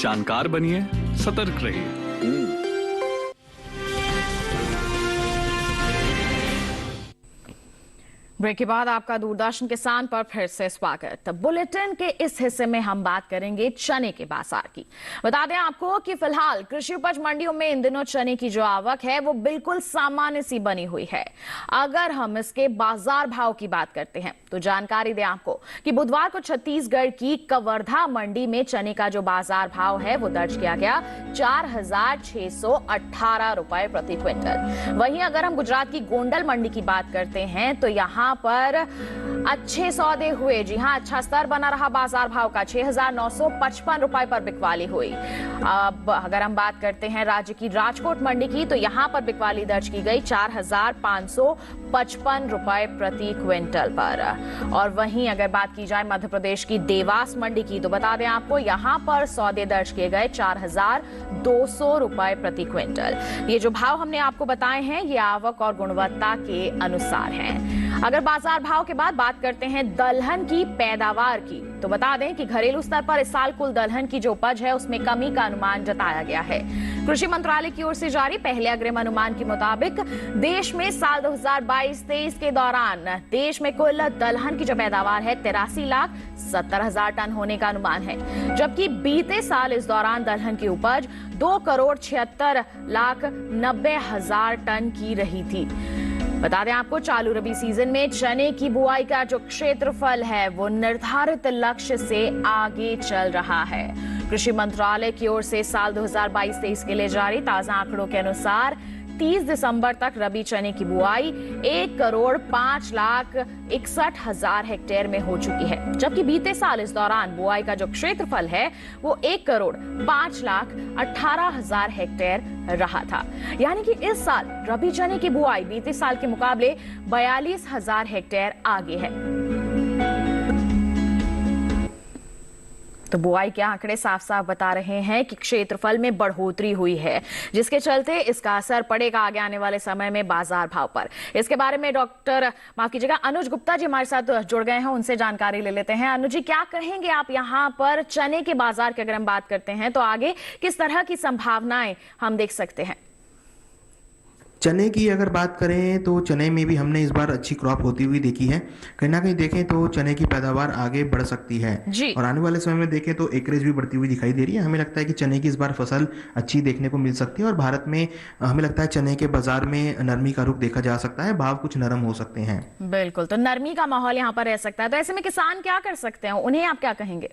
जानकार बनिए, सतर्क रहिए। ब्रेक के बाद आपका दूरदर्शन किसान पर फिर से स्वागत। बुलेटिन के इस हिस्से में हम बात करेंगे चने के बाजार की। बता दें आपको कि फिलहाल कृषि उपज मंडियों में इन दिनों चने की जो आवक है वो बिल्कुल सामान्य सी बनी हुई है। अगर हम इसके बाजार भाव की बात करते हैं तो जानकारी दें आपको कि बुधवार को छत्तीसगढ़ की कवर्धा मंडी में चने का जो बाजार भाव है वो दर्ज किया गया 4,618 रुपए प्रति क्विंटल। वहीं अगर हम गुजरात की गोंडल मंडी की बात करते हैं तो यहाँ पर अच्छे सौदे हुए। जी हां, अच्छा स्तर बना रहा बाजार भाव का। 6,955 रुपए पर बिकवाली हुई। अब अगर हम बात करते हैं राज्य की राजकोट मंडी की तो यहां पर बिकवाली दर्ज की गई 4,555 रुपए प्रति क्विंटल पर। और वहीं अगर बात की जाए मध्य प्रदेश की देवास मंडी की तो बता दें आपको यहां पर सौदे दर्ज किए गए 4,200 रुपए प्रति क्विंटल। ये जो भाव हमने आपको बताए हैं ये आवक और गुणवत्ता के अनुसार हैं। अगर बाजार भाव के बाद बात करते हैं दलहन की पैदावार की तो बता दें कि घरेलू स्तर पर इस साल कुल दलहन की जो उपज है उसमें कमी का अनुमान जताया गया है। कृषि मंत्रालय की ओर से जारी पहले अग्रिम अनुमान के मुताबिक देश में साल 2022-23 के दौरान देश में कुल दलहन की जो पैदावार है 83,70,000 टन होने का अनुमान है, जबकि बीते साल इस दौरान दलहन की उपज 2,76,90,000 टन की रही थी। बता दें आपको चालू रबी सीजन में चने की बुआई का जो क्षेत्रफल है वो निर्धारित लक्ष्य से आगे चल रहा है। कृषि मंत्रालय की ओर से साल 2022-23 के लिए जारी ताजा आंकड़ों के अनुसार 30 दिसंबर तक रबी चने की बुआई 1,05,61,000 हेक्टेयर में हो चुकी है, जबकि बीते साल इस दौरान बुआई का जो क्षेत्रफल है वो 1,05,18,000 हेक्टेयर रहा था। यानी कि इस साल रबी चने की बुआई बीते साल के मुकाबले 42,000 हेक्टेयर आगे है। तो बुआई के आंकड़े साफ साफ बता रहे हैं कि क्षेत्रफल में बढ़ोतरी हुई है, जिसके चलते इसका असर पड़ेगा आगे आने वाले समय में बाजार भाव पर। इसके बारे में माफ कीजिएगा अनुज गुप्ता जी हमारे साथ जुड़ गए हैं, उनसे जानकारी ले लेते हैं। अनुज जी, क्या कहेंगे आप यहाँ पर चने के बाजार की अगर हम बात करते हैं तो आगे किस तरह की संभावनाएं हम देख सकते हैं? चने की अगर बात करें तो चने में भी हमने इस बार अच्छी क्रॉप होती हुई देखी है। कहीं ना कहीं देखें तो चने की पैदावार आगे बढ़ सकती है और आने वाले समय में देखें तो एकरेज भी बढ़ती हुई दिखाई दे रही है। हमें लगता है कि चने की इस बार फसल अच्छी देखने को मिल सकती है और भारत में हमें लगता है चने के बाजार में नरमी का रुख देखा जा सकता है, भाव कुछ नरम हो सकते हैं। बिल्कुल, तो नरमी का माहौल यहाँ पर रह सकता है। तो ऐसे में किसान क्या कर सकते हैं, उन्हें आप क्या कहेंगे?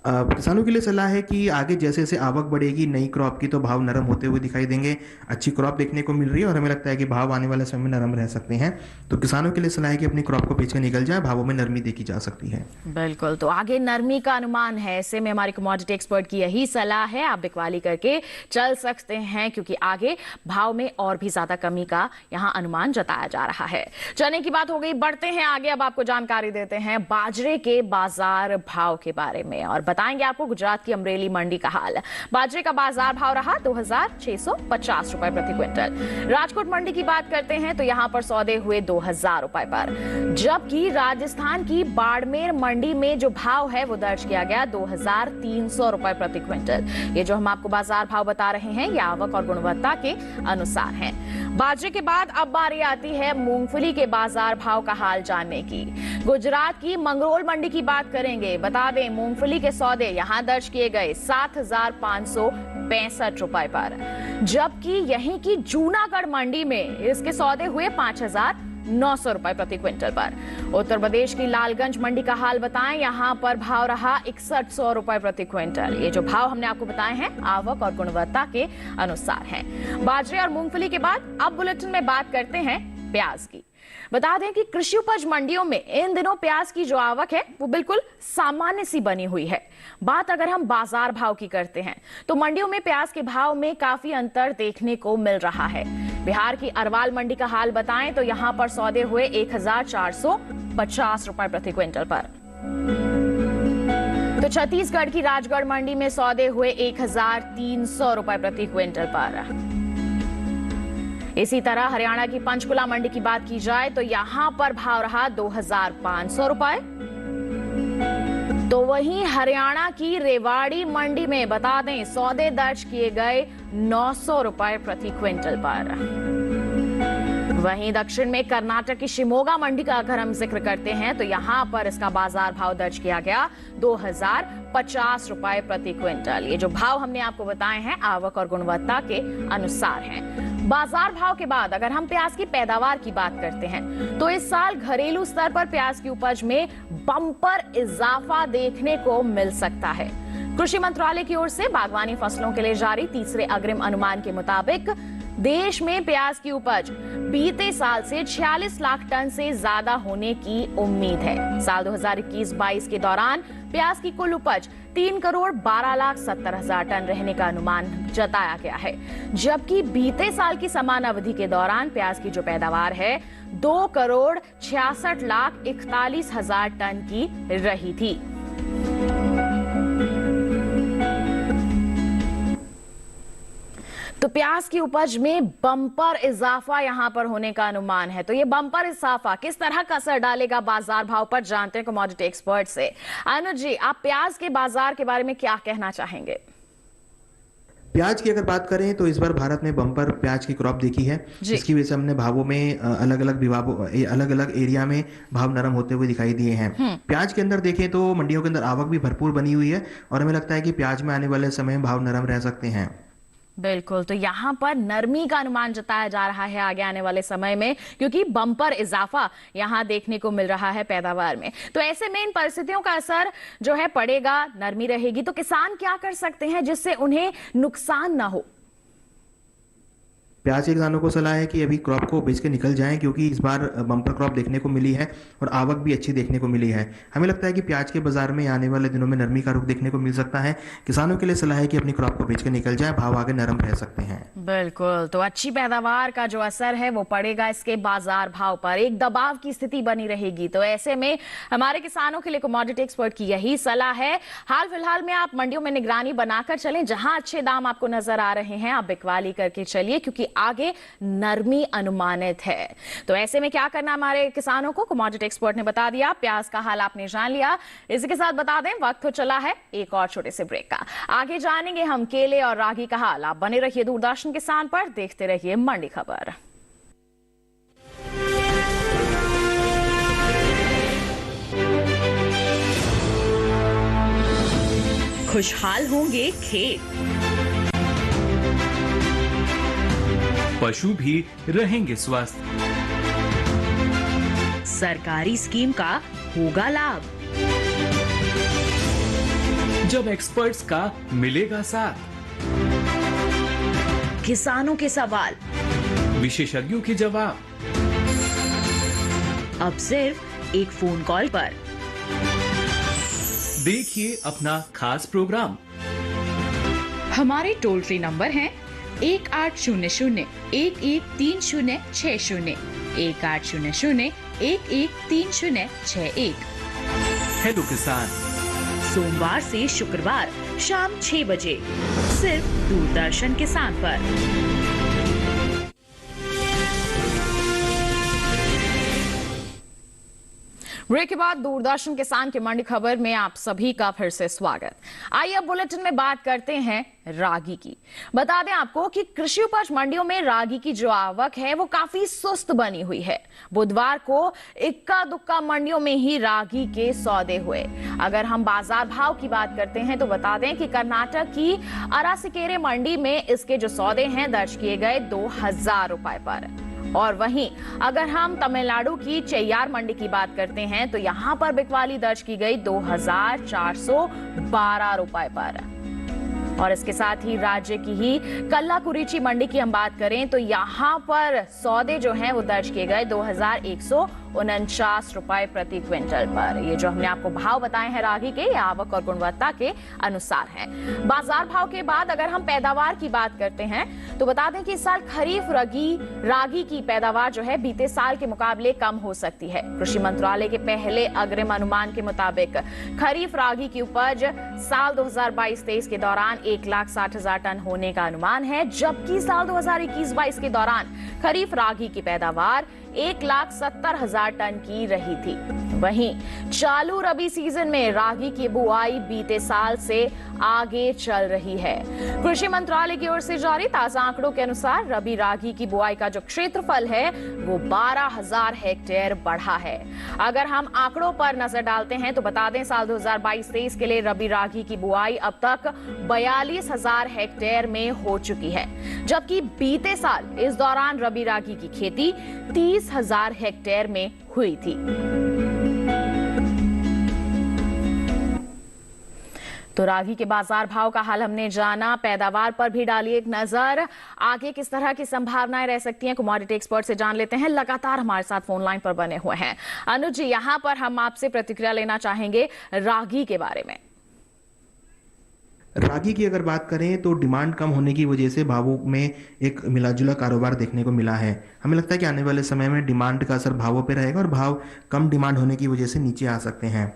किसानों के लिए सलाह है कि आगे जैसे जैसे आवक बढ़ेगी नई क्रॉप की तो भाव नरम होते हुए दिखाई देंगे। अच्छी क्रॉप देखने को मिल रही है और हमें लगता है कि भाव आने वाले समय में नरम रह सकते हैं। तो किसानों के लिए सलाह है कि अपनी क्रॉप को पीछे निकल जाए, भावों में नरमी देखी जा सकती है। बिल्कुल, तो आगे नरमी का अनुमान है। ऐसे में हमारी कमोडिटी एक्सपर्ट की यही सलाह है, आप बिकवाली करके चल सकते हैं क्योंकि आगे भाव में और भी ज्यादा कमी का यहाँ अनुमान जताया जा रहा है। चने की बात हो गई, बढ़ते हैं आगे। अब आपको जानकारी देते हैं बाजरे के बाजार भाव के बारे में और बताएंगे आपको गुजरात की अमरेली मंडी का हाल। बाजरे का बाजार भाव रहा 2,650 रुपए प्रति क्विंटल। राजकोट मंडी की बात करते हैं तो यहां पर सौदे हुए 2,000 रुपए पर, जबकि राजस्थान की बाड़मेर मंडी में जो भाव है वो दर्ज किया गया 2,300 रुपए प्रति क्विंटल। ये जो हम आपको बाजार भाव बता रहे हैं ये आवक और गुणवत्ता के अनुसार है। बाजरे के बाद अब बारी आती है मूंगफली के बाजार भाव का हाल जानने की। गुजरात की मंगरोल मंडी की बात करेंगे। बता दें मूंगफली के सौदे यहां दर्ज किए गए 7,565 रुपए पर, जबकि यहीं की जूनागढ़ मंडी में इसके सौदे हुए 5,900 रुपए प्रति क्विंटल पर। उत्तर प्रदेश की लालगंज मंडी का हाल बताएं, यहां पर भाव रहा 6,100 रुपए प्रति क्विंटल। ये जो भाव हमने आपको बताए हैं आवक और गुणवत्ता के अनुसार हैं। बाजरे और मूंगफली के बाद अब बुलेटिन में बात करते हैं प्याज की। बता दें कि कृषि उपज मंडियों में इन दिनों प्याज की जो आवक है वो बिल्कुल सामान्य सी बनी हुई है। बात अगर हम बाजार भाव की करते हैं तो मंडियों में प्याज के भाव में काफी अंतर देखने को मिल रहा है। बिहार की अरवाल मंडी का हाल बताएं तो यहां पर सौदे हुए 1,450 रुपए प्रति क्विंटल पर। तो छत्तीसगढ़ की राजगढ़ मंडी में सौदे हुए 1,300 रुपए प्रति क्विंटल पर। इसी तरह हरियाणा की पंचकुला मंडी की बात की जाए तो यहां पर भाव रहा 2,500 रुपए। तो वहीं हरियाणा की रेवाड़ी मंडी में बता दें सौदे दर्ज किए गए 900 रुपए प्रति क्विंटल पर। वहीं दक्षिण में कर्नाटक की शिमोगा मंडी का अगर हम जिक्र करते हैं तो यहां पर इसका बाजार भाव दर्ज किया गया 2050 रुपए प्रति क्विंटल। ये जो भाव हमने आपको बताए हैं आवक और गुणवत्ता के अनुसार हैं। बाजार भाव के बाद अगर हम प्याज की पैदावार की बात करते हैं तो इस साल घरेलू स्तर पर प्याज की उपज में बम्पर इजाफा देखने को मिल सकता है। कृषि मंत्रालय की ओर से बागवानी फसलों के लिए जारी तीसरे अग्रिम अनुमान के मुताबिक देश में प्याज की उपज बीते साल से 46 लाख टन से ज्यादा होने की उम्मीद है। साल 2021-22 के दौरान प्याज की कुल उपज 3,12,70,000 टन रहने का अनुमान जताया गया है, जबकि बीते साल की समान अवधि के दौरान प्याज की जो पैदावार है 2,66,41,000 टन की रही थी। तो प्याज की उपज में बम्पर इजाफा यहां पर होने का अनुमान है। तो ये बम्पर इजाफा किस तरह का असर डालेगा बाजार भाव पर, जानते हैं कमोडिटी एक्सपर्ट से। अनुज जी, आप प्याज के बाजार के बारे में क्या कहना चाहेंगे? प्याज की अगर बात करें तो इस बार भारत में बम्पर प्याज की क्रॉप देखी है, जिसकी वजह से हमने भावों में अलग अलग एरिया में भाव नरम होते हुए दिखाई दिए हैं। प्याज के अंदर देखें तो मंडियों के अंदर आवक भी भरपूर बनी हुई है और हमें लगता है कि प्याज में आने वाले समय में भाव नरम रह सकते हैं। बिल्कुल, तो यहाँ पर नरमी का अनुमान जताया जा रहा है आगे आने वाले समय में, क्योंकि बम्पर इजाफा यहाँ देखने को मिल रहा है पैदावार में। तो ऐसे में इन परिस्थितियों का असर जो है पड़ेगा, नरमी रहेगी। तो किसान क्या कर सकते हैं जिससे उन्हें नुकसान ना हो? प्याज के किसानों को सलाह है कि अभी क्रॉप को बेच के निकल जाएं, क्योंकि इस बार बम्पर क्रॉप देखने को मिली है और आवक भी अच्छी देखने को मिली है। हमें लगता है कि प्याज के बाजार में आने वाले दिनों में नरमी का रुख देखने को मिल सकता है। किसानों के लिए सलाह है कि अपनी क्रॉप को बेच के निकल जाए, भाव आगे नरम रह सकते हैं। बिल्कुल, तो अच्छी पैदावार का जो असर है वो पड़ेगा इसके बाजार भाव पर, एक दबाव की स्थिति बनी रहेगी। तो ऐसे में हमारे किसानों के लिए कमोडिटी एक्सपर्ट की यही सलाह है, हाल फिलहाल में आप मंडियों में निगरानी बनाकर चलें, जहां अच्छे दाम आपको नजर आ रहे हैं आप बिकवाली करके चलिए, क्योंकि आगे नरमी अनुमानित है। तो ऐसे में क्या करना हमारे किसानों को, कमोडिटी एक्सपर्ट ने बता दिया। प्याज का हाल आपने जान लिया। इसी के साथ बता दें वक्त तो चला है एक और छोटे से ब्रेक का। आगे जानेंगे हम केले और रागी का हाल। आप बने रहिए दूरदर्शन किसान पर, देखते रहिए मंडी खबर। खुशहाल होंगे खेत, पशु भी रहेंगे स्वस्थ, सरकारी स्कीम का होगा लाभ, जब एक्सपर्ट्स का मिलेगा साथ, किसानों के सवाल, विशेषज्ञों के जवाब, अब सिर्फ एक फोन कॉल पर। देखिए अपना खास प्रोग्राम। हमारे टोल फ्री नंबर हैं 1800-113060, 1800-113061। हेलो किसान, सोमवार से शुक्रवार शाम 6 बजे सिर्फ दूरदर्शन किसान पर। ब्रेक के बाद दूरदर्शन किसान की मंडी खबर में आप सभी का फिर से स्वागत। आइए अब बुलेटिन में बात करते हैं रागी की। बता दें आपको कि कृषि उपज मंडियों में रागी की जो आवक है वो काफी सुस्त बनी हुई है। बुधवार को इक्का दुक्का मंडियों में ही रागी के सौदे हुए। अगर हम बाजार भाव की बात करते हैं तो बता दें कि कर्नाटक की अरासीकेरे मंडी में इसके जो सौदे हैं दर्ज किए गए 2,000 रुपए पर। और वहीं अगर हम तमिलनाडु की चेय्यार मंडी की बात करते हैं तो यहां पर बिकवाली दर्ज की गई 2,412 रुपए पर। और इसके साथ ही राज्य की ही कल्लाकुरिची मंडी की हम बात करें तो यहां पर सौदे जो हैं वो दर्ज किए गए 2,149 रुपए प्रति क्विंटल पर। ये जो हमने आपको भाव बताए हैं रागी के, आवक और गुणवत्ता के अनुसार हैं। बाजार भाव के बाद अगर हम पैदावार की बात करते हैं तो बता दें कि इस साल खरीफ रागी की पैदावार जो है बीते साल के मुकाबले कम हो सकती है। कृषि मंत्रालय के पहले अग्रिम अनुमान के मुताबिक खरीफ रागी की उपज साल 2022-23 के दौरान 1,60,000 टन होने का अनुमान है, जबकि साल 2021-22 के दौरान खरीफ रागी की पैदावार 1,70,000 टन की रही थी। वहीं चालू रबी सीजन में रागी की बुआई बीते साल से आगे चल रही है। कृषि मंत्रालय की ओर से जारी ताजा आंकड़ों के अनुसार रबी रागी की बुआई का जो क्षेत्रफल है वो 12,000 हेक्टेयर बढ़ा है। अगर हम आंकड़ों पर नजर डालते हैं तो बता दें साल 2022-23 के लिए रबी रागी की बुआई अब तक 42,000 हेक्टेयर में हो चुकी है, जबकि बीते साल इस दौरान रबी रागी की खेती 30,000 हेक्टेयर में हुई थी। तो रागी के बाजार भाव का हाल हमने जाना, पैदावार पर भी डाली एक नजर। आगे किस तरह की संभावनाएं रह सकती हैं कमोडिटी एक्सपर्ट से जान लेते हैं। लगातार हमारे साथ फोन लाइन पर बने हुए हैं अनुज जी। यहां पर हम आपसे प्रतिक्रिया लेना चाहेंगे रागी के बारे में। रागी की अगर बात करें तो डिमांड कम होने की वजह से भावों में एक मिलाजुला कारोबार देखने को मिला है। हमें लगता है कि आने वाले समय में डिमांड का असर भावों पर रहेगा और भाव कम डिमांड होने की वजह से नीचे आ सकते हैं।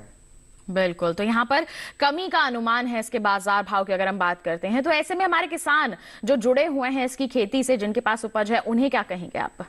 बिल्कुल, तो यहाँ पर कमी का अनुमान है इसके बाजार भाव की अगर हम बात करते हैं, तो ऐसे में हमारे किसान जो जुड़े हुए हैं इसकी खेती से, जिनके पास उपज है, उन्हें क्या कहेंगे आप?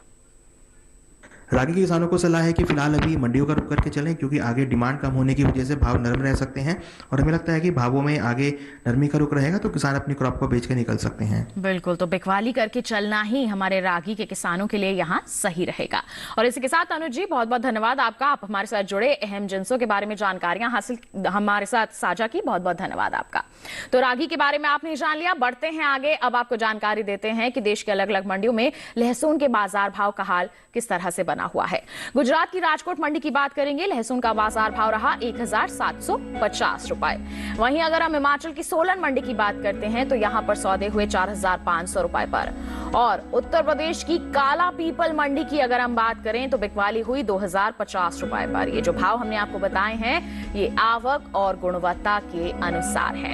रागी के किसानों को सलाह है कि फिलहाल अभी मंडियों का रुख करके चलें, क्योंकि आगे डिमांड कम होने की वजह से भाव नरम रह सकते हैं और हमें लगता है कि भावों में आगे नरमी का रुख रहेगा तो किसान अपनी क्रॉप को बेच के निकल सकते हैं। बिल्कुल, तो बिकवाली करके चलना ही हमारे रागी के किसानों के लिए यहाँ सही रहेगा। और इसी के साथ अनुज जी बहुत बहुत धन्यवाद आपका, आप हमारे साथ जुड़े, अहम जिन्सों के बारे में जानकारियां हासिल हमारे साथ साझा की, बहुत बहुत धन्यवाद आपका। तो रागी के बारे में आपने जान लिया, बढ़ते हैं आगे। अब आपको जानकारी देते हैं कि देश के अलग अलग मंडियों में लहसुन के बाजार भाव का हाल किस तरह से बना हुआ है। गुजरात की राजकोट मंडी की बात करेंगे, लहसुन का बाजार भाव रहा 1,750 रुपए। वहीं अगर हम हिमाचल की सोलन मंडी की बात करते हैं तो यहां पर सौदे हुए 4,500 रुपए पर। और उत्तर प्रदेश की काला पीपल मंडी की अगर हम बात करें तो बिकवाली हुई 2,050 रुपए पर। ये जो भाव हमने आपको बताए हैं ये आवक और गुणवत्ता के अनुसार है।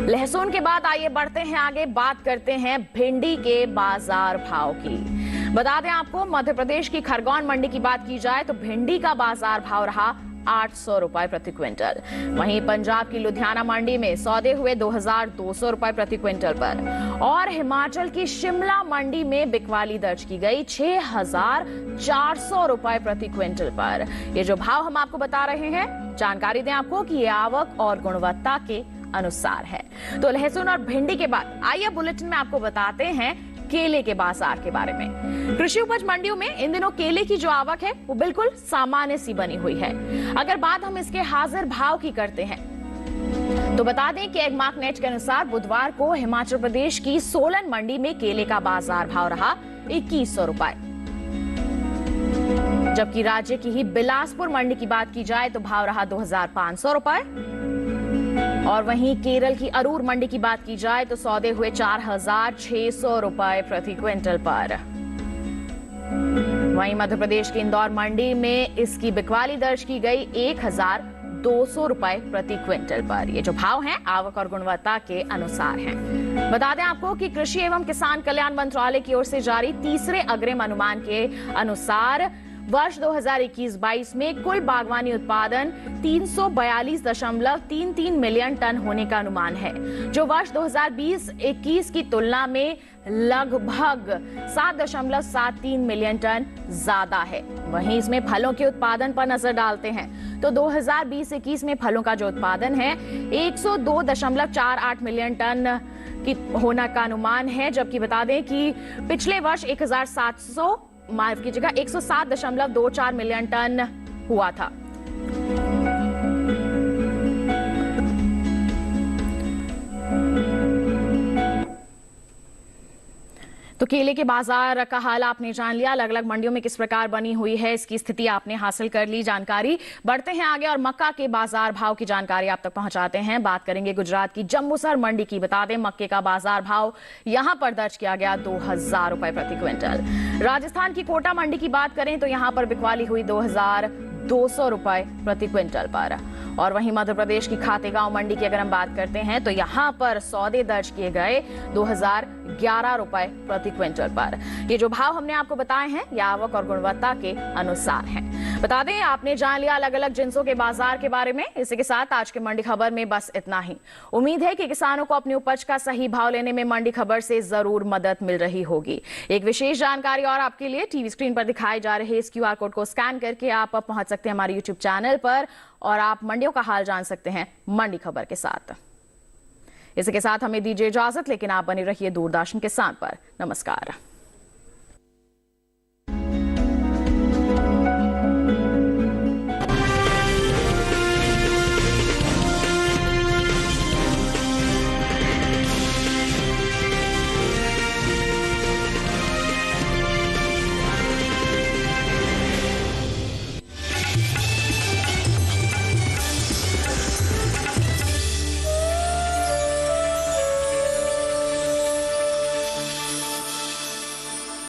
लहसुन के बाद आइए बढ़ते हैं आगे, बात करते हैं भिंडी के बाजार भाव की। बता दें आपको, मध्य प्रदेश की खरगोन मंडी की बात की जाए तो भिंडी का बाजार भाव रहा 800 रुपए प्रति क्विंटल। वहीं पंजाब की लुधियाना मंडी में सौदे हुए 2,200 रुपए प्रति क्विंटल पर। और हिमाचल की शिमला मंडी में बिकवाली दर्ज की गई 6,400 रुपए प्रति क्विंटल पर। ये जो भाव हम आपको बता रहे हैं, जानकारी दें आपको कि ये आवक और गुणवत्ता के अनुसार है। तो लहसुन और भिंडी के बाद आइए बुलेटिन में आपको बताते हैं केले के बाजार के बारे में। कृषि उपज मंडियों में इन दिनों केले की जो आवक है वो बिल्कुल सामान्य सी बनी हुई है। अगर बात हम इसके हाजिर भाव की करते हैं तो बता दें कि एगमार्क नेट के अनुसार बुधवार को हिमाचल प्रदेश की सोलन मंडी में केले का बाजार भाव रहा 2,100 रुपए, जबकि राज्य की ही बिलासपुर मंडी की बात की जाए तो भाव रहा 2,500 रुपए। और वहीं केरल की अरूर मंडी की बात की जाए तो सौदे हुए 4,600 रुपए प्रति क्विंटल पर। वहीं मध्य प्रदेश की इंदौर मंडी में इसकी बिकवाली दर्ज की गई 1,200 रुपए प्रति क्विंटल पर। ये जो भाव हैं आवक और गुणवत्ता के अनुसार हैं। बता दें आपको कि कृषि एवं किसान कल्याण मंत्रालय की ओर से जारी तीसरे अग्रिम अनुमान के अनुसार वर्ष 2021-22 में कुल बागवानी उत्पादन 342.33 मिलियन टन होने का अनुमान है, जो वर्ष 2020-21 की तुलना में लगभग 7.73 मिलियन टन ज्यादा है। वहीं इसमें फलों के उत्पादन पर नजर डालते हैं तो 2020-21 में फलों का जो उत्पादन है 102.48 मिलियन टन की होने का अनुमान है, जबकि बता दें कि पिछले वर्ष 107.24 मिलियन टन हुआ था। तो केले के बाजार का हाल आपने जान लिया, अलग अलग मंडियों में किस प्रकार बनी हुई है इसकी स्थिति आपने हासिल कर ली जानकारी। बढ़ते हैं आगे और मक्का के बाजार भाव की जानकारी आप तक पहुंचाते हैं। बात करेंगे गुजरात की जम्बूसर मंडी की। बता दें मक्के का बाजार भाव यहां पर दर्ज किया गया 2,000 रुपए प्रति क्विंटल। राजस्थान की कोटा मंडी की बात करें तो यहां पर बिकवाली हुई 2,200 रुपए प्रति क्विंटल पर। और वहीं मध्य प्रदेश की खातेगांव मंडी की अगर हम बात करते हैं तो यहां पर सौदे दर्ज किए गए 2,011 रुपए प्रति क्विंटल पर। ये जो भाव हमने आपको बताए हैं ये आवक और गुणवत्ता के अनुसार हैं। बता दें, आपने जान लिया अलग अलग जिंसों के बाजार के बारे में। इसी के साथ आज की मंडी खबर में बस इतना ही। उम्मीद है कि किसानों को अपनी उपज का सही भाव लेने में मंडी खबर से जरूर मदद मिल रही होगी। एक विशेष जानकारी और आपके लिए, टीवी स्क्रीन पर दिखाए जा रहे इस QR कोड को स्कैन करके आप पहुंच सकते हैं हमारे YouTube चैनल पर और आप मंडियों का हाल जान सकते हैं मंडी खबर के साथ। इसी के साथ हमें दीजिए इजाजत, लेकिन आप बने रहिए दूरदर्शन किसान पर। नमस्कार।